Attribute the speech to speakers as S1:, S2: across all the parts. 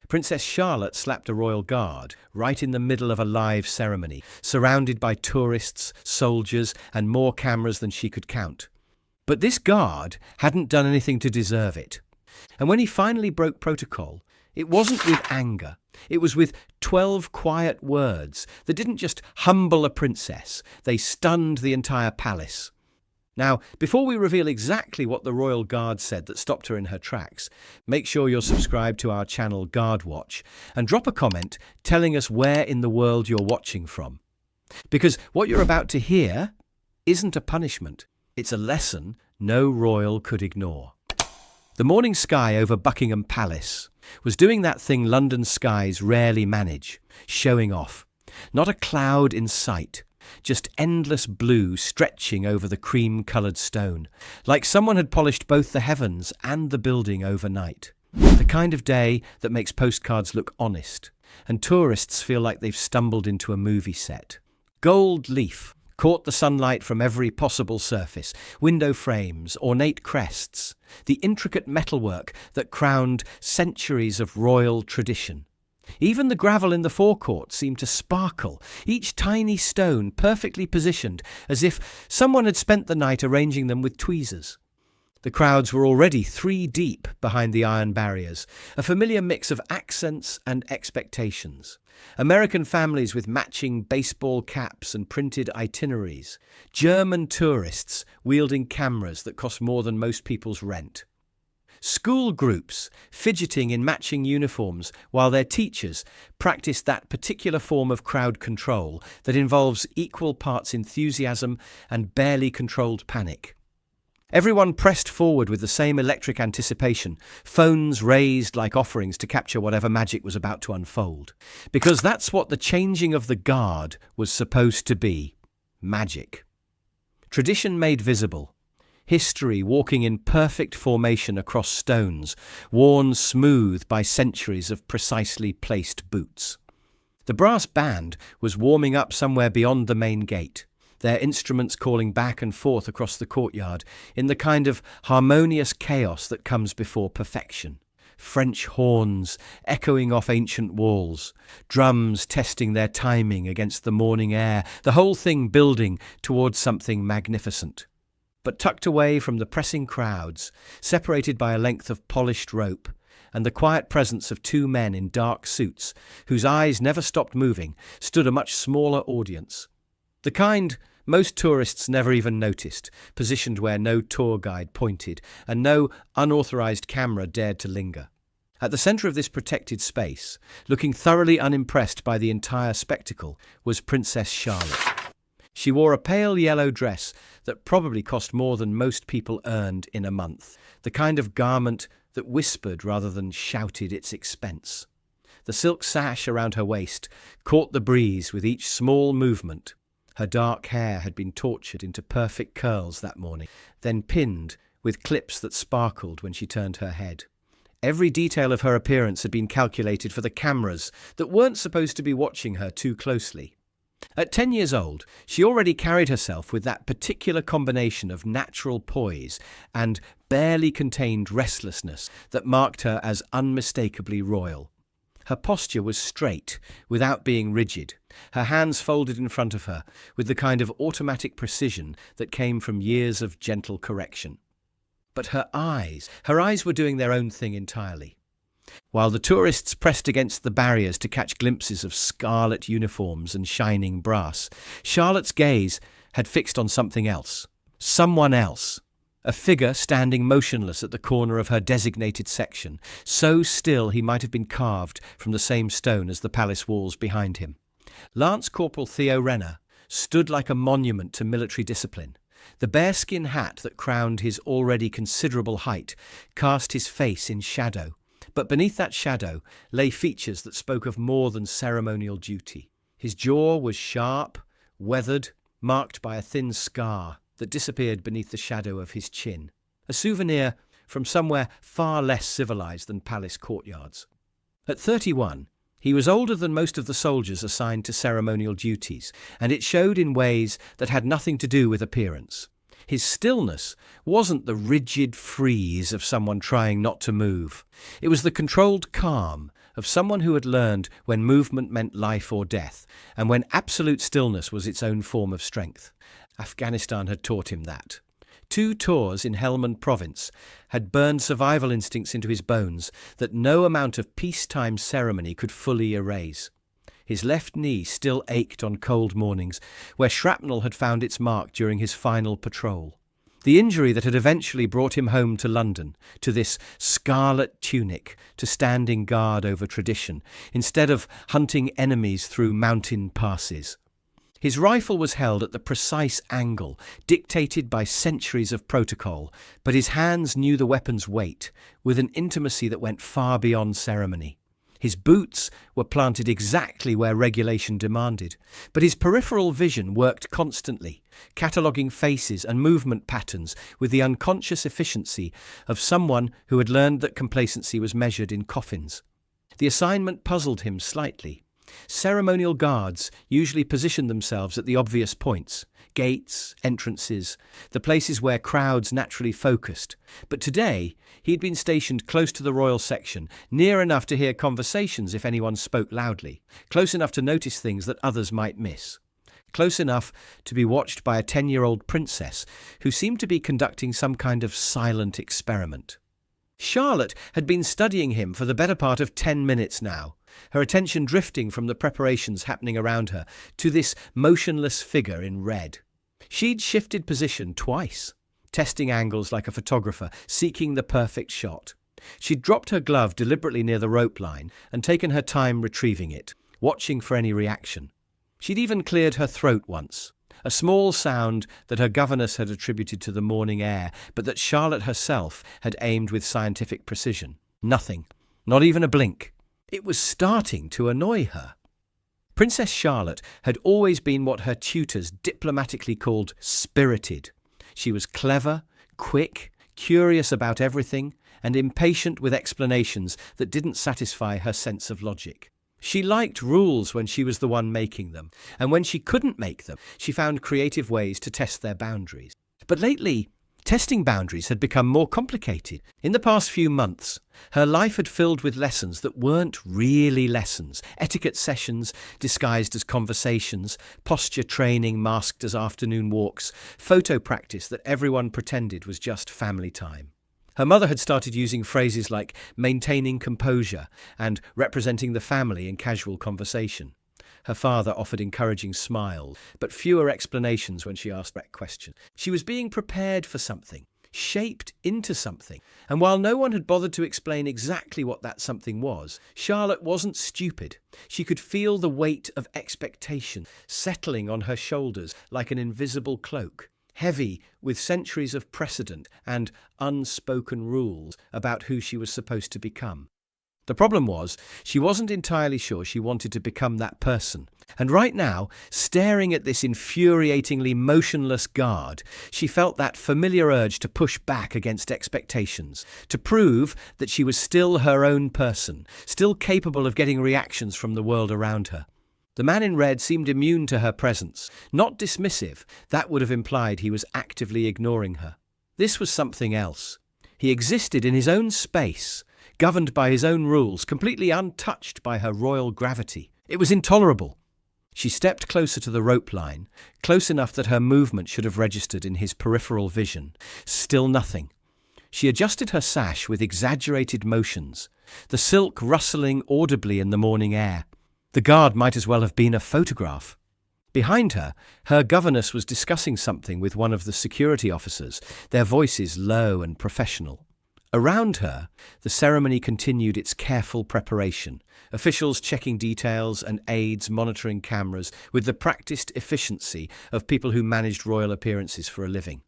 S1: Princess Charlotte slapped a royal guard right in the middle of a live ceremony, surrounded by tourists, soldiers, and more cameras than she could count. But this guard hadn't done anything to deserve it. And when he finally broke protocol, it wasn't with anger. It was with 12 quiet words that didn't just humble a princess, they stunned the entire palace. Now, before we reveal exactly what the royal guard said that stopped her in her tracks, make sure you're subscribed to our channel Guard Watch and drop a comment telling us where in the world you're watching from. Because what you're about to hear isn't a punishment, it's a lesson no royal could ignore. The morning sky over Buckingham Palace was doing that thing London skies rarely manage, showing off. Not a cloud in sight, just endless blue stretching over the cream-coloured stone, like someone had polished both the heavens and the building overnight. The kind of day that makes postcards look honest, and tourists feel like they've stumbled into a movie set. Gold leaf caught the sunlight from every possible surface, window frames, ornate crests, the intricate metalwork that crowned centuries of royal tradition. Even the gravel in the forecourt seemed to sparkle, each tiny stone perfectly positioned, as if someone had spent the night arranging them with tweezers. The crowds were already 3 deep behind the iron barriers, a familiar mix of accents and expectations. American families with matching baseball caps and printed itineraries. German tourists wielding cameras that cost more than most people's rent. School groups fidgeting in matching uniforms while their teachers practiced that particular form of crowd control that involves equal parts enthusiasm and barely controlled panic. Everyone pressed forward with the same electric anticipation, phones raised like offerings to capture whatever magic was about to unfold. Because that's what the changing of the guard was supposed to be. Magic. Tradition made visible. History walking in perfect formation across stones, worn smooth by centuries of precisely placed boots. The brass band was warming up somewhere beyond the main gate, their instruments calling back and forth across the courtyard in the kind of harmonious chaos that comes before perfection. French horns echoing off ancient walls, drums testing their timing against the morning air, the whole thing building towards something magnificent. But tucked away from the pressing crowds, separated by a length of polished rope, and the quiet presence of 2 men in dark suits, whose eyes never stopped moving, stood a much smaller audience. The kind most tourists never even noticed, positioned where no tour guide pointed and no unauthorized camera dared to linger. At the center of this protected space, looking thoroughly unimpressed by the entire spectacle, was Princess Charlotte. She wore a pale yellow dress that probably cost more than most people earned in a month, the kind of garment that whispered rather than shouted its expense. The silk sash around her waist caught the breeze with each small movement. Her dark hair had been tortured into perfect curls that morning, then pinned with clips that sparkled when she turned her head. Every detail of her appearance had been calculated for the cameras that weren't supposed to be watching her too closely. At 10 years old, she already carried herself with that particular combination of natural poise and barely contained restlessness that marked her as unmistakably royal. Her posture was straight, without being rigid, her hands folded in front of her, with the kind of automatic precision that came from years of gentle correction. But her eyes were doing their own thing entirely. While the tourists pressed against the barriers to catch glimpses of scarlet uniforms and shining brass, Charlotte's gaze had fixed on something else. Someone else. A figure standing motionless at the corner of her designated section, so still he might have been carved from the same stone as the palace walls behind him. Lance Corporal Theo Renner stood like a monument to military discipline. The bearskin hat that crowned his already considerable height cast his face in shadow, but beneath that shadow lay features that spoke of more than ceremonial duty. His jaw was sharp, weathered, marked by a thin scar that disappeared beneath the shadow of his chin, a souvenir from somewhere far less civilized than palace courtyards. At 31, he was older than most of the soldiers assigned to ceremonial duties, and it showed in ways that had nothing to do with appearance. His stillness wasn't the rigid freeze of someone trying not to move. It was the controlled calm of someone who had learned when movement meant life or death, and when absolute stillness was its own form of strength. Afghanistan had taught him that. 2 tours in Helmand province had burned survival instincts into his bones that no amount of peacetime ceremony could fully erase. His left knee still ached on cold mornings, where shrapnel had found its mark during his final patrol. The injury that had eventually brought him home to London, to this scarlet tunic, to standing guard over tradition, instead of hunting enemies through mountain passes. His rifle was held at the precise angle, dictated by centuries of protocol, but his hands knew the weapon's weight, with an intimacy that went far beyond ceremony. His boots were planted exactly where regulation demanded, but his peripheral vision worked constantly, cataloguing faces and movement patterns with the unconscious efficiency of someone who had learned that complacency was measured in coffins. The assignment puzzled him slightly. Ceremonial guards usually positioned themselves at the obvious points, gates, entrances, the places where crowds naturally focused. But today, he had been stationed close to the royal section, near enough to hear conversations if anyone spoke loudly, close enough to notice things that others might miss, close enough to be watched by a 10-year-old princess who seemed to be conducting some kind of silent experiment. Charlotte had been studying him for the better part of 10 minutes now, her attention drifting from the preparations happening around her to this motionless figure in red. She'd shifted position twice, testing angles like a photographer, seeking the perfect shot. She'd dropped her glove deliberately near the rope line and taken her time retrieving it, watching for any reaction. She'd even cleared her throat once, a small sound that her governess had attributed to the morning air, but that Charlotte herself had aimed with scientific precision. Nothing, not even a blink. It was starting to annoy her. Princess Charlotte had always been what her tutors diplomatically called spirited. She was clever, quick, curious about everything, and impatient with explanations that didn't satisfy her sense of logic. She liked rules when she was the one making them, and when she couldn't make them, she found creative ways to test their boundaries. But lately, testing boundaries had become more complicated. In the past few months, her life had filled with lessons that weren't really lessons, etiquette sessions disguised as conversations, posture training masked as afternoon walks, photo practice that everyone pretended was just family time. Her mother had started using phrases like maintaining composure and representing the family in casual conversation. Her father offered encouraging smiles, but fewer explanations when she asked direct questions. She was being prepared for something, shaped into something, and while no one had bothered to explain exactly what that something was, Charlotte wasn't stupid. She could feel the weight of expectation settling on her shoulders like an invisible cloak, heavy with centuries of precedent and unspoken rules about who she was supposed to become. The problem was, she wasn't entirely sure she wanted to become that person. And right now, staring at this infuriatingly motionless guard, she felt that familiar urge to push back against expectations, to prove that she was still her own person, still capable of getting reactions from the world around her. The man in red seemed immune to her presence, not dismissive. That would have implied he was actively ignoring her. This was something else. He existed in his own space, governed by his own rules, completely untouched by her royal gravity. It was intolerable. She stepped closer to the rope line, close enough that her movement should have registered in his peripheral vision. Still nothing. She adjusted her sash with exaggerated motions, the silk rustling audibly in the morning air. The guard might as well have been a photograph. Behind her, her governess was discussing something with one of the security officers, their voices low and professional. Around her, the ceremony continued its careful preparation, officials checking details and aides monitoring cameras with the practiced efficiency of people who managed royal appearances for a living.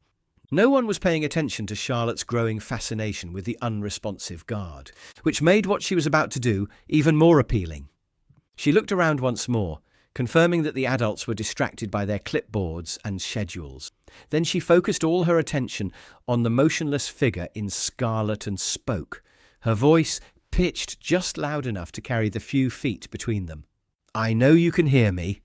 S1: No one was paying attention to Charlotte's growing fascination with the unresponsive guard, which made what she was about to do even more appealing. She looked around once more, confirming that the adults were distracted by their clipboards and schedules. Then she focused all her attention on the motionless figure in scarlet and spoke, her voice pitched just loud enough to carry the few feet between them. "I know you can hear me."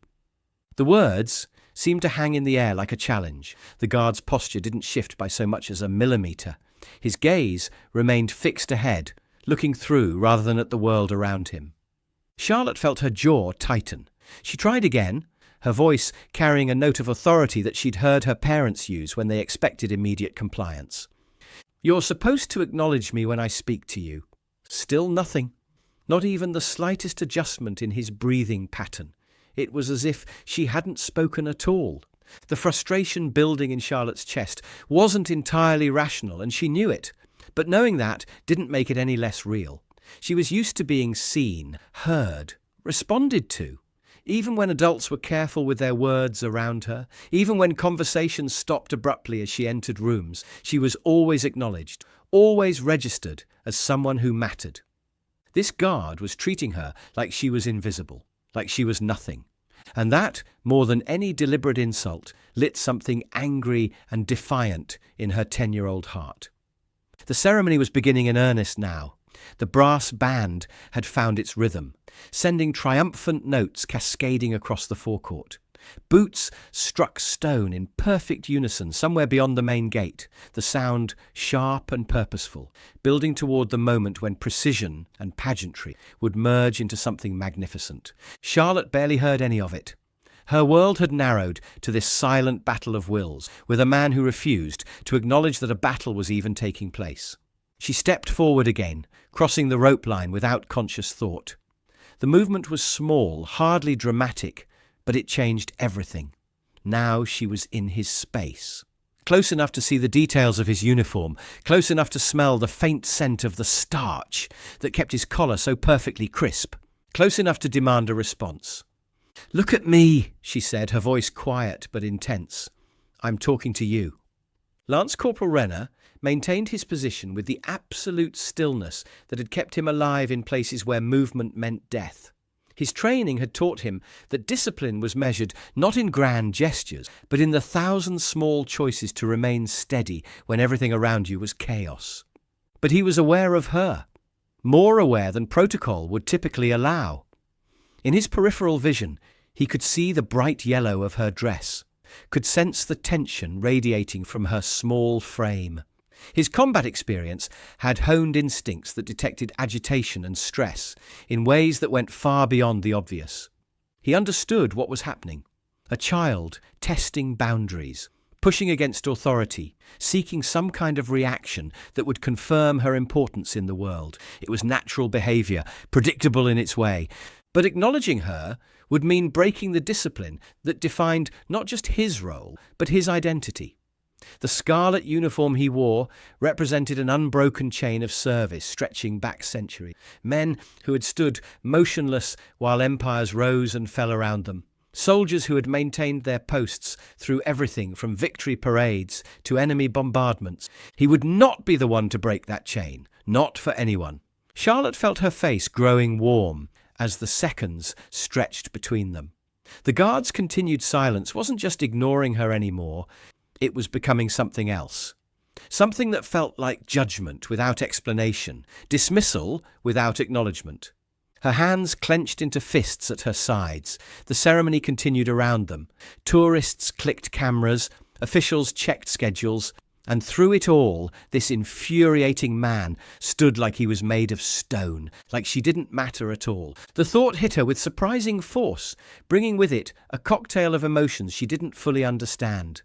S1: The words seemed to hang in the air like a challenge. The guard's posture didn't shift by so much as a millimetre. His gaze remained fixed ahead, looking through rather than at the world around him. Charlotte felt her jaw tighten. She tried again, her voice carrying a note of authority that she'd heard her parents use when they expected immediate compliance. "You're supposed to acknowledge me when I speak to you." Still nothing. Not even the slightest adjustment in his breathing pattern. It was as if she hadn't spoken at all. The frustration building in Charlotte's chest wasn't entirely rational, and she knew it. But knowing that didn't make it any less real. She was used to being seen, heard, responded to. Even when adults were careful with their words around her, even when conversations stopped abruptly as she entered rooms, she was always acknowledged, always registered as someone who mattered. This guard was treating her like she was invisible, like she was nothing. And that, more than any deliberate insult, lit something angry and defiant in her 10-year-old heart. The ceremony was beginning in earnest now. The brass band had found its rhythm, sending triumphant notes cascading across the forecourt. Boots struck stone in perfect unison somewhere beyond the main gate, the sound sharp and purposeful, building toward the moment when precision and pageantry would merge into something magnificent. Charlotte barely heard any of it. Her world had narrowed to this silent battle of wills, with a man who refused to acknowledge that a battle was even taking place. She stepped forward again, crossing the rope line without conscious thought. The movement was small, hardly dramatic, but it changed everything. Now she was in his space. Close enough to see the details of his uniform, close enough to smell the faint scent of the starch that kept his collar so perfectly crisp, close enough to demand a response. "Look at me," she said, her voice quiet but intense. "I'm talking to you." Lance Corporal Renner maintained his position with the absolute stillness that had kept him alive in places where movement meant death. His training had taught him that discipline was measured not in grand gestures, but in the thousand small choices to remain steady when everything around you was chaos. But he was aware of her, more aware than protocol would typically allow. In his peripheral vision, he could see the bright yellow of her dress, could sense the tension radiating from her small frame. His combat experience had honed instincts that detected agitation and stress in ways that went far beyond the obvious. He understood what was happening. A child testing boundaries, pushing against authority, seeking some kind of reaction that would confirm her importance in the world. It was natural behavior, predictable in its way. But acknowledging her would mean breaking the discipline that defined not just his role, but his identity. The scarlet uniform he wore represented an unbroken chain of service stretching back centuries. Men who had stood motionless while empires rose and fell around them. Soldiers who had maintained their posts through everything from victory parades to enemy bombardments. He would not be the one to break that chain, not for anyone. Charlotte felt her face growing warm as the seconds stretched between them. The guard's continued silence wasn't just ignoring her anymore. It was becoming something else. Something that felt like judgment without explanation, dismissal without acknowledgement. Her hands clenched into fists at her sides. The ceremony continued around them. Tourists clicked cameras, officials checked schedules, and through it all, this infuriating man stood like he was made of stone, like she didn't matter at all. The thought hit her with surprising force, bringing with it a cocktail of emotions she didn't fully understand.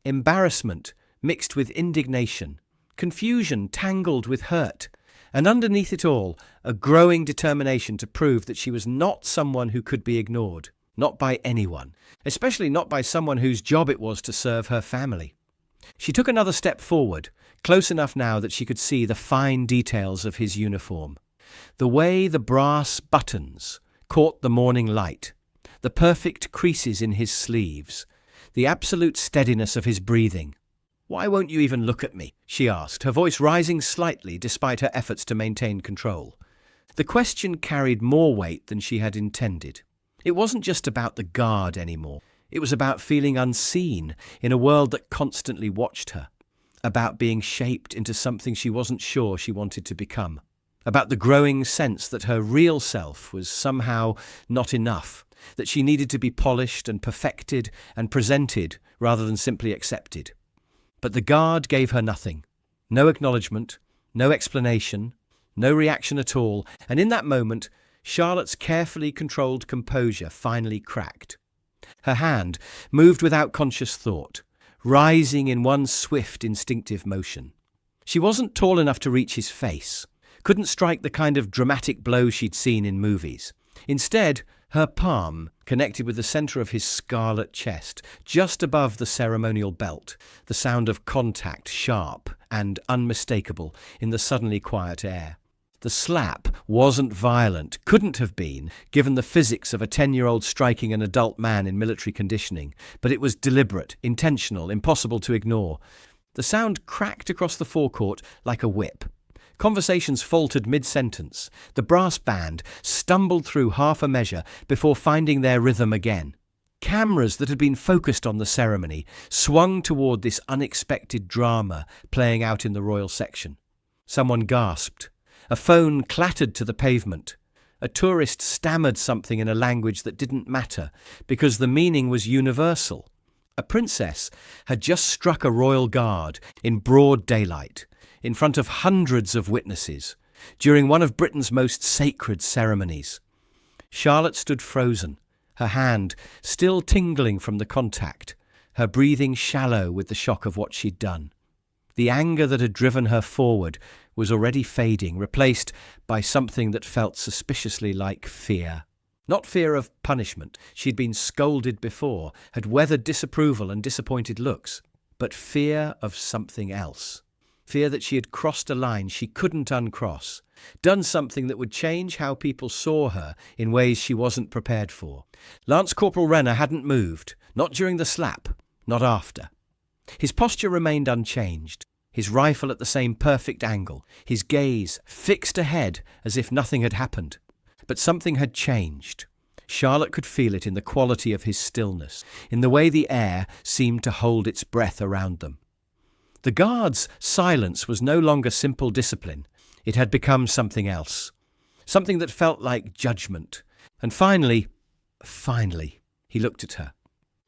S1: Embarrassment mixed with indignation, confusion tangled with hurt, and underneath it all, a growing determination to prove that she was not someone who could be ignored, not by anyone, especially not by someone whose job it was to serve her family. She took another step forward, close enough now that she could see the fine details of his uniform. The way the brass buttons caught the morning light, the perfect creases in his sleeves, the absolute steadiness of his breathing. "Why won't you even look at me?" she asked, her voice rising slightly despite her efforts to maintain control. The question carried more weight than she had intended. It wasn't just about the guard anymore. It was about feeling unseen in a world that constantly watched her, about being shaped into something she wasn't sure she wanted to become, about the growing sense that her real self was somehow not enough, that she needed to be polished and perfected and presented rather than simply accepted. But the guard gave her nothing. No acknowledgement, no explanation, no reaction at all, and in that moment Charlotte's carefully controlled composure finally cracked. Her hand moved without conscious thought, rising in one swift, instinctive motion. She wasn't tall enough to reach his face, couldn't strike the kind of dramatic blow she'd seen in movies. Instead, her palm connected with the center of his scarlet chest, just above the ceremonial belt, the sound of contact sharp and unmistakable in the suddenly quiet air. The slap wasn't violent, couldn't have been, given the physics of a 10-year-old striking an adult man in military conditioning, but it was deliberate, intentional, impossible to ignore. The sound cracked across the forecourt like a whip. Conversations faltered mid-sentence. The brass band stumbled through half a measure before finding their rhythm again. Cameras that had been focused on the ceremony swung toward this unexpected drama playing out in the royal section. Someone gasped. A phone clattered to the pavement. A tourist stammered something in a language that didn't matter because the meaning was universal. A princess had just struck a royal guard in broad daylight, in front of hundreds of witnesses, during one of Britain's most sacred ceremonies. Charlotte stood frozen, her hand still tingling from the contact, her breathing shallow with the shock of what she'd done. The anger that had driven her forward was already fading, replaced by something that felt suspiciously like fear. Not fear of punishment. She'd been scolded before, had weathered disapproval and disappointed looks, but fear of something else. Fear that she had crossed a line she couldn't uncross, done something that would change how people saw her in ways she wasn't prepared for. Lance Corporal Renner hadn't moved, not during the slap, not after. His posture remained unchanged, his rifle at the same perfect angle, his gaze fixed ahead as if nothing had happened. But something had changed. Charlotte could feel it in the quality of his stillness, in the way the air seemed to hold its breath around them. The guard's silence was no longer simple discipline. It had become something else, something that felt like judgment. And finally, he looked at her.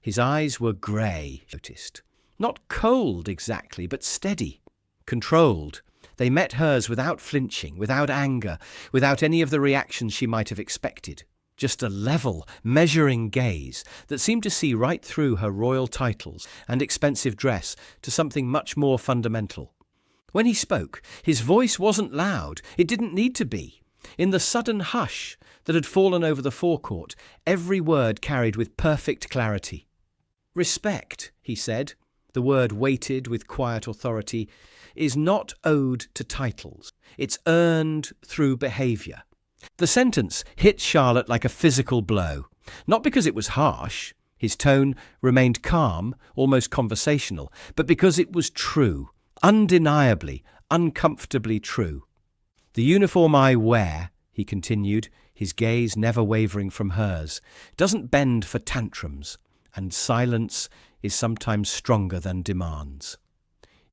S1: His eyes were grey, she noticed. Not cold exactly, but steady, controlled. They met hers without flinching, without anger, without any of the reactions she might have expected. Just a level, measuring gaze that seemed to see right through her royal titles and expensive dress to something much more fundamental. When he spoke, his voice wasn't loud. It didn't need to be. In the sudden hush that had fallen over the forecourt, every word carried with perfect clarity. "Respect," he said, the word weighted with quiet authority, "is not owed to titles. It's earned through behaviour." The sentence hit Charlotte like a physical blow, not because it was harsh, his tone remained calm, almost conversational, but because it was true, undeniably, uncomfortably true. "The uniform I wear," he continued, his gaze never wavering from hers, "doesn't bend for tantrums, and silence is sometimes stronger than demands."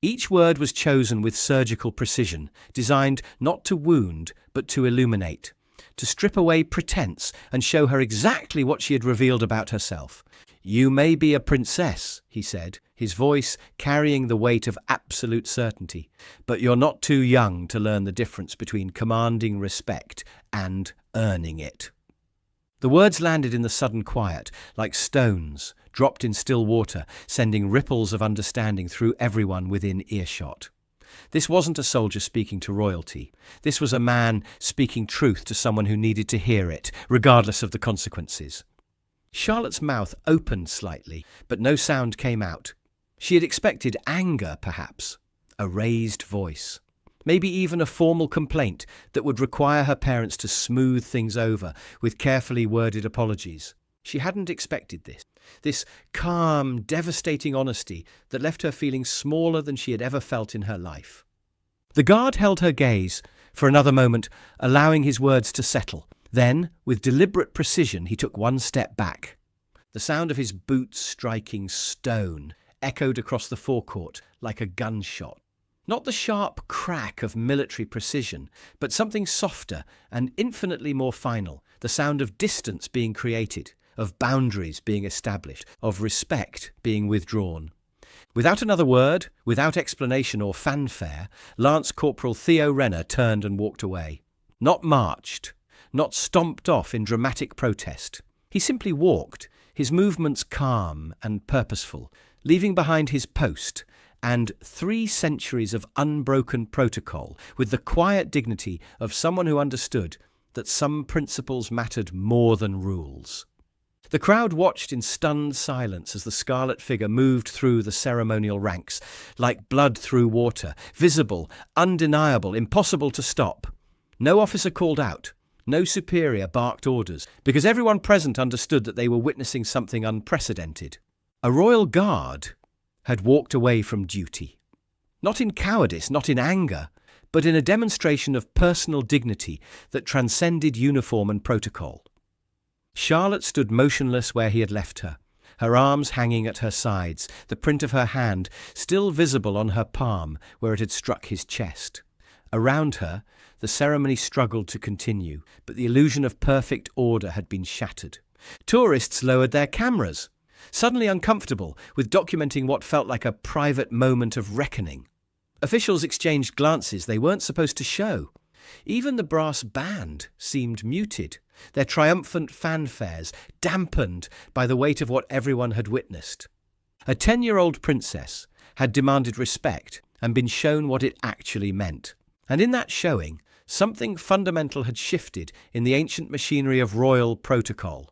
S1: Each word was chosen with surgical precision, designed not to wound, but to illuminate, to strip away pretense and show her exactly what she had revealed about herself. "You may be a princess," he said, his voice carrying the weight of absolute certainty, "but you're not too young to learn the difference between commanding respect and earning it." The words landed in the sudden quiet, like stones dropped in still water, sending ripples of understanding through everyone within earshot. This wasn't a soldier speaking to royalty. This was a man speaking truth to someone who needed to hear it, regardless of the consequences. Charlotte's mouth opened slightly, but no sound came out. She had expected anger, perhaps, a raised voice. Maybe even a formal complaint that would require her parents to smooth things over with carefully worded apologies. She hadn't expected this calm, devastating honesty that left her feeling smaller than she had ever felt in her life. The guard held her gaze for another moment, allowing his words to settle. Then, with deliberate precision, he took one step back. The sound of his boots striking stone echoed across the forecourt like a gunshot. Not the sharp crack of military precision, but something softer and infinitely more final, the sound of distance being created, of boundaries being established, of respect being withdrawn. Without another word, without explanation or fanfare, Lance Corporal Theo Renner turned and walked away. Not marched, not stomped off in dramatic protest. He simply walked, his movements calm and purposeful, leaving behind his post and 3 centuries of unbroken protocol with the quiet dignity of someone who understood that some principles mattered more than rules. The crowd watched in stunned silence as the scarlet figure moved through the ceremonial ranks, like blood through water, visible, undeniable, impossible to stop. No officer called out, no superior barked orders, because everyone present understood that they were witnessing something unprecedented. A royal guard had walked away from duty. Not in cowardice, not in anger, but in a demonstration of personal dignity that transcended uniform and protocol. Charlotte stood motionless where he had left her, her arms hanging at her sides, the print of her hand still visible on her palm where it had struck his chest. Around her, the ceremony struggled to continue, but the illusion of perfect order had been shattered. Tourists lowered their cameras, suddenly uncomfortable with documenting what felt like a private moment of reckoning. Officials exchanged glances they weren't supposed to show. Even the brass band seemed muted, their triumphant fanfares dampened by the weight of what everyone had witnessed. A 10-year-old princess had demanded respect and been shown what it actually meant. And in that showing, something fundamental had shifted in the ancient machinery of royal protocol.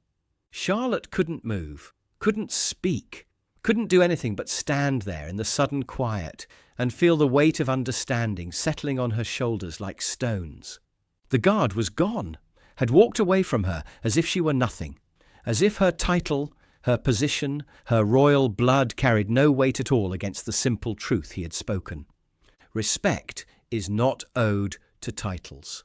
S1: Charlotte couldn't move, couldn't speak, couldn't do anything but stand there in the sudden quiet and feel the weight of understanding settling on her shoulders like stones. The guard was gone, had walked away from her as if she were nothing, as if her title, her position, her royal blood carried no weight at all against the simple truth he had spoken. Respect is not owed to titles.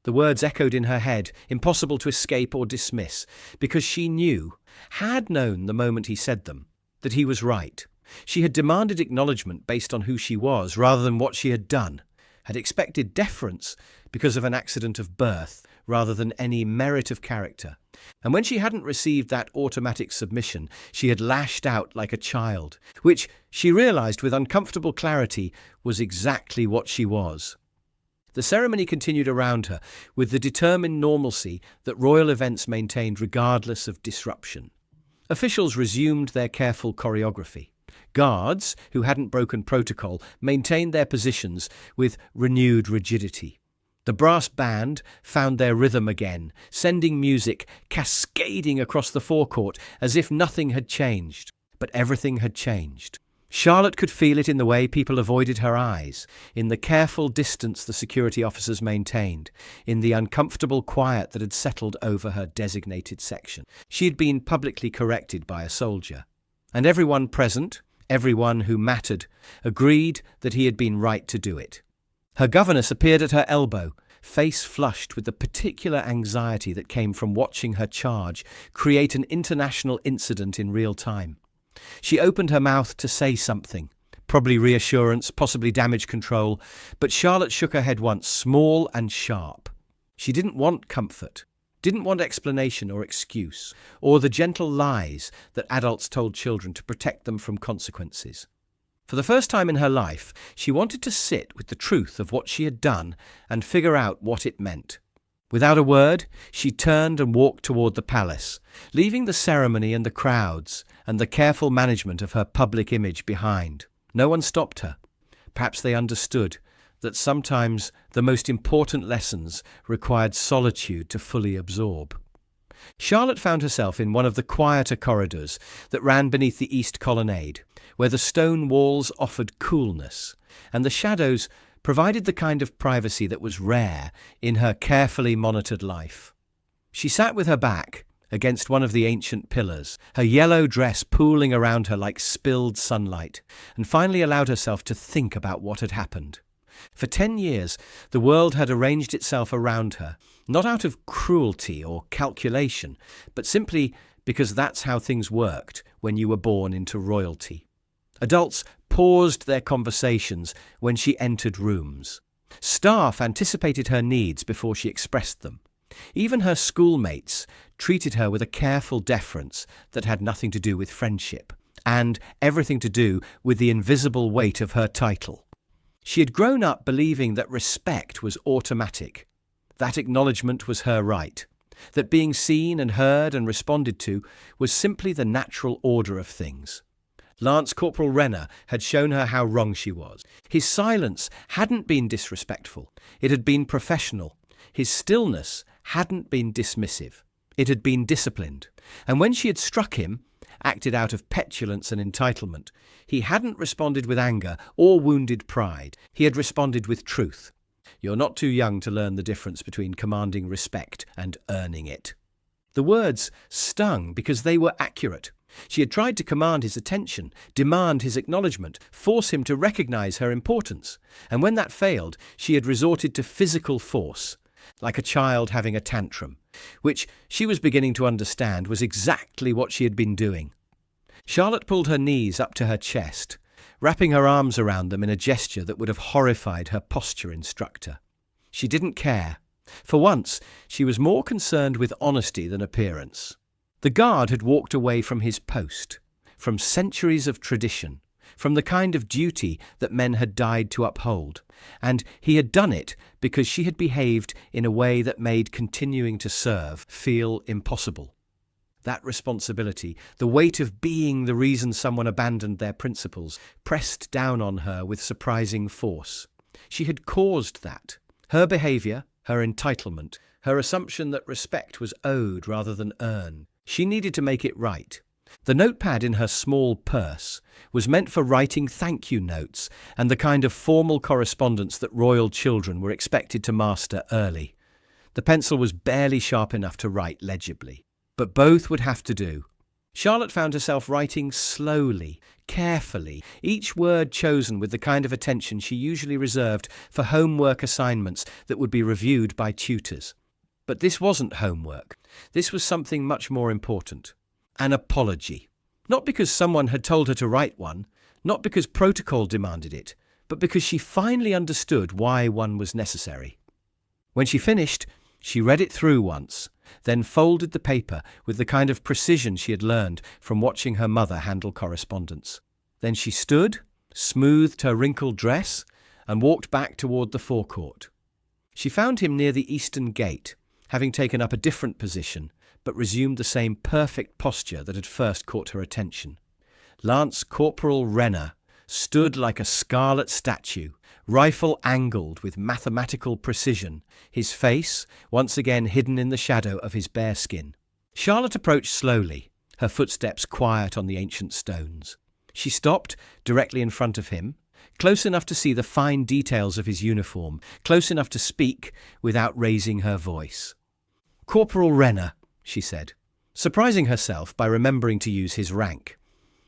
S1: The words echoed in her head, impossible to escape or dismiss, because she knew, had known the moment he said them, that he was right. She had demanded acknowledgement based on who she was rather than what she had done, had expected deference because of an accident of birth rather than any merit of character. And when she hadn't received that automatic submission, she had lashed out like a child, which she realized with uncomfortable clarity was exactly what she was. The ceremony continued around her with the determined normalcy that royal events maintained regardless of disruption. Officials resumed their careful choreography. Guards, who hadn't broken protocol, maintained their positions with renewed rigidity. The brass band found their rhythm again, sending music cascading across the forecourt as if nothing had changed. But everything had changed. Charlotte could feel it in the way people avoided her eyes, in the careful distance the security officers maintained, in the uncomfortable quiet that had settled over her designated section. She had been publicly corrected by a soldier, and everyone present, everyone who mattered, agreed that he had been right to do it. Her governess appeared at her elbow, face flushed with the particular anxiety that came from watching her charge create an international incident in real time. She opened her mouth to say something, probably reassurance, possibly damage control, but Charlotte shook her head once, small and sharp. She didn't want comfort, didn't want explanation or excuse, or the gentle lies that adults told children to protect them from consequences. For the first time in her life, she wanted to sit with the truth of what she had done and figure out what it meant. Without a word, she turned and walked toward the palace, leaving the ceremony and the crowds and the careful management of her public image behind. No one stopped her. Perhaps they understood that sometimes the most important lessons required solitude to fully absorb. Charlotte found herself in one of the quieter corridors that ran beneath the east colonnade, where the stone walls offered coolness, and the shadows provided the kind of privacy that was rare in her carefully monitored life. She sat with her back against one of the ancient pillars, her yellow dress pooling around her like spilled sunlight, and finally allowed herself to think about what had happened. For 10 years, the world had arranged itself around her, not out of cruelty or calculation, but simply because that's how things worked when you were born into royalty. Adults paused their conversations when she entered rooms. Staff anticipated her needs before she expressed them. Even her schoolmates treated her with a careful deference that had nothing to do with friendship, and everything to do with the invisible weight of her title. She had grown up believing that respect was automatic, That acknowledgement was her right. That being seen and heard and responded to was simply the natural order of things. Lance Corporal Renner had shown her how wrong she was. His silence hadn't been disrespectful. It had been professional. His stillness hadn't been dismissive. It had been disciplined. And when she had struck him, acted out of petulance and entitlement, he hadn't responded with anger or wounded pride. He had responded with truth. You're not too young to learn the difference between commanding respect and earning it. The words stung because they were accurate. She had tried to command his attention, demand his acknowledgement, force him to recognize her importance. And when that failed, she had resorted to physical force, like a child having a tantrum, which she was beginning to understand was exactly what she had been doing. Charlotte pulled her knees up to her chest, wrapping her arms around them in a gesture that would have horrified her posture instructor. She didn't care. For once, she was more concerned with honesty than appearance. The guard had walked away from his post, from centuries of tradition, from the kind of duty that men had died to uphold, and he had done it because she had behaved in a way that made continuing to serve feel impossible. That responsibility, the weight of being the reason someone abandoned their principles, pressed down on her with surprising force. She had caused that. Her behaviour, her entitlement, her assumption that respect was owed rather than earned. She needed to make it right. The notepad in her small purse was meant for writing thank you notes and the kind of formal correspondence that royal children were expected to master early. The pencil was barely sharp enough to write legibly, but both would have to do. Charlotte found herself writing slowly, carefully, each word chosen with the kind of attention she usually reserved for homework assignments that would be reviewed by tutors. But this wasn't homework. This was something much more important. An apology. Not because someone had told her to write one, not because protocol demanded it, but because she finally understood why one was necessary. When she finished, she read it through once, then folded the paper with the kind of precision she had learned from watching her mother handle correspondence. Then she stood, smoothed her wrinkled dress, and walked back toward the forecourt. She found him near the eastern gate, having taken up a different position, but resumed the same perfect posture that had first caught her attention. Lance Corporal Renner stood like a scarlet statue, rifle angled with mathematical precision, his face once again hidden in the shadow of his bearskin. Charlotte approached slowly, her footsteps quiet on the ancient stones. She stopped directly in front of him, close enough to see the fine details of his uniform, close enough to speak without raising her voice. "Corporal Renner," she said, surprising herself by remembering to use his rank.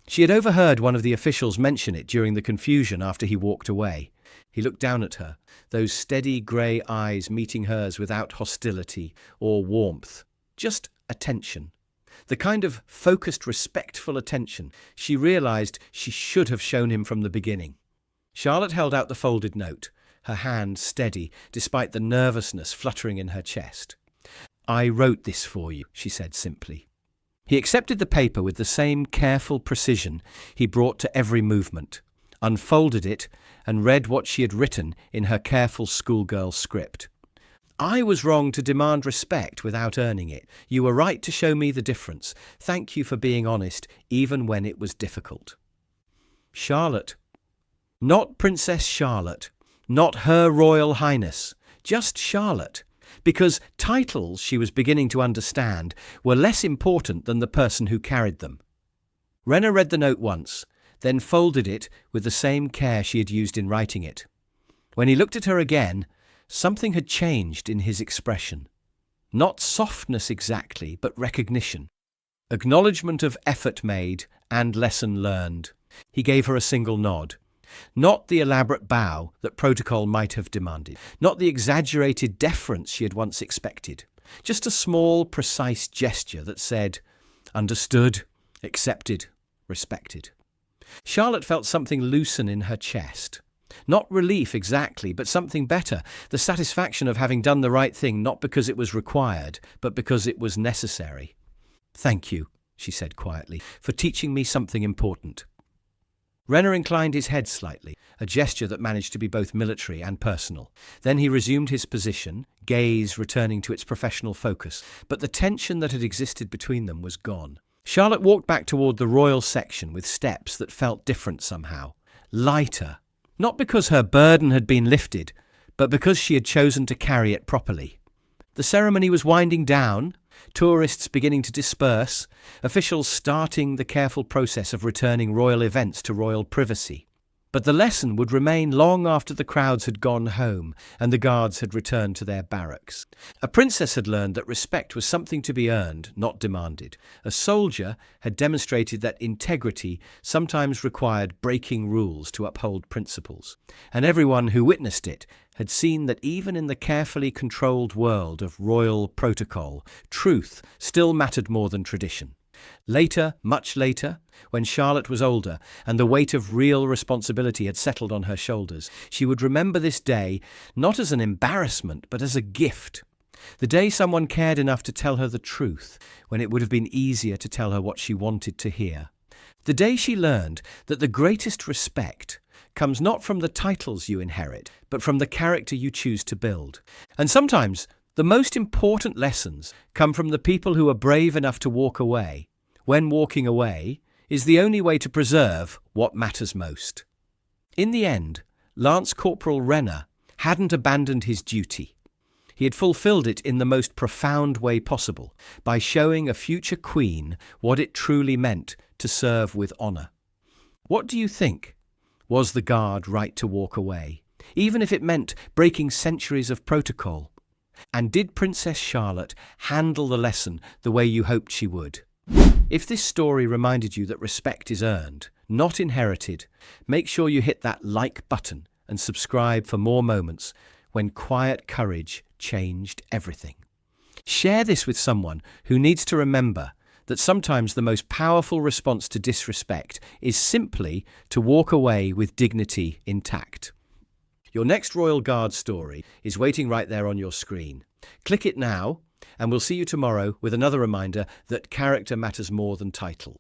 S1: She had overheard one of the officials mention it during the confusion after he walked away. He looked down at her, those steady grey eyes meeting hers without hostility or warmth, just attention. The kind of focused, respectful attention she realised she should have shown him from the beginning. Charlotte held out the folded note, her hand steady despite the nervousness fluttering in her chest. "I wrote this for you," she said simply. He accepted the paper with the same careful precision he brought to every movement, unfolded it, and read what she had written in her careful schoolgirl script. "I was wrong to demand respect without earning it. You were right to show me the difference. Thank you for being honest, even when it was difficult." Charlotte. Not Princess Charlotte. Not Her Royal Highness. Just Charlotte. Because titles, she was beginning to understand, were less important than the person who carried them. Renner read the note once, then folded it with the same care she had used in writing it. When he looked at her again, something had changed in his expression. Not softness exactly, but recognition. Acknowledgement of effort made and lesson learned. He gave her a single nod. Not the elaborate bow that protocol might have demanded. Not the exaggerated deference she had once expected. Just a small, precise gesture that said, understood, accepted, respected. Charlotte felt something loosen in her chest. Not relief exactly, but something better. The satisfaction of having done the right thing, not because it was required, but because it was necessary. "Thank you," she said quietly, "for teaching me something important." Renner inclined his head slightly, a gesture that managed to be both military and personal. Then he resumed his position, gaze returning to its professional focus, but the tension that had existed between them was gone. Charlotte walked back toward the royal section with steps that felt different somehow, lighter, not because her burden had been lifted, but because she had chosen to carry it properly. The ceremony was winding down, tourists beginning to disperse, officials starting the careful process of returning royal events to royal privacy. But the lesson would remain long after the crowds had gone home and the guards had returned to their barracks. A princess had learned that respect was something to be earned, not demanded. A soldier had demonstrated that integrity sometimes required breaking rules to uphold principles. And everyone who witnessed it had seen that even in the carefully controlled world of royal protocol, truth still mattered more than tradition. Later, much later, when Charlotte was older and the weight of real responsibility had settled on her shoulders, she would remember this day not as an embarrassment but as a gift. The day someone cared enough to tell her the truth, when it would have been easier to tell her what she wanted to hear. The day she learned that the greatest respect comes not from the titles you inherit, but from the character you choose to build. And sometimes the most important lessons come from the people who are brave enough to walk away, when walking away is the only way to preserve what matters most. In the end, Lance Corporal Renner hadn't abandoned his duty. He had fulfilled it in the most profound way possible, by showing a future queen what it truly meant to serve with honour. What do you think? Was the guard right to walk away, even if it meant breaking centuries of protocol? And did Princess Charlotte handle the lesson the way you hoped she would? If this story reminded you that respect is earned, not inherited, make sure you hit that like button and subscribe for more moments when quiet courage changed everything. Share this with someone who needs to remember that sometimes the most powerful response to disrespect is simply to walk away with dignity intact. Your next Royal Guard story is waiting right there on your screen. Click it now, and we'll see you tomorrow with another reminder that character matters more than title.